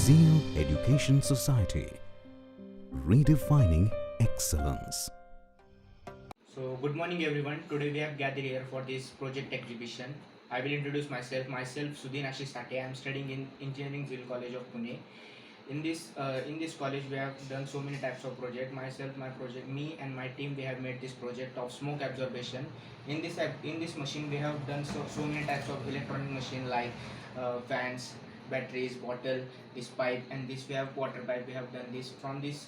Zeal Education Society, redefining excellence. So good morning everyone. Today we have gathered here for this project exhibition. I will introduce myself. Myself Sudhin Ashish Sate. I am studying in Engineering Zeal College of Pune. In this college we have done so many types of project. Me and my team, we have made this project of smoke absorption. In this machine we have done so many types of electronic machine like fans, batteries, bottle, this pipe, and this we have water pipe. We have done this from this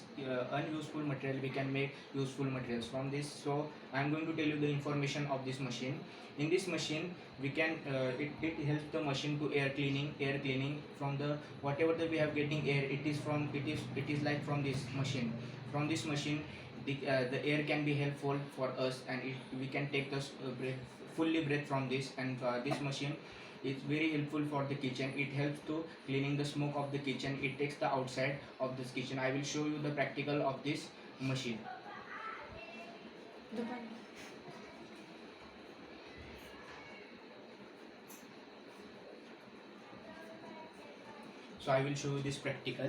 unuseful material. We can make useful materials from this. So I am going to tell you the information of this machine. In this machine we can it helps the machine to air cleaning from the whatever that we have getting air. It is like from this machine. From this machine the air can be helpful for us, and we can take this breath from this. And this machine is very helpful for the kitchen. It helps to cleaning the smoke of the kitchen. It takes the outside of this kitchen. I will show you the practical of this machine. So I will show you this practical.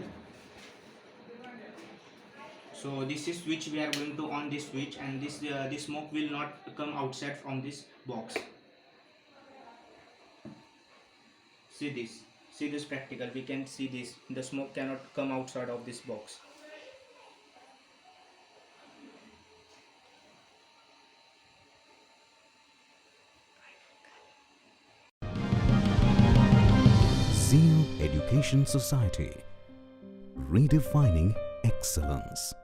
So this is switch. We are going to on this switch, and this smoke will not come outside from this box. See this practical. We can see this. The smoke cannot come outside of this box. Zeal Education Society, redefining excellence.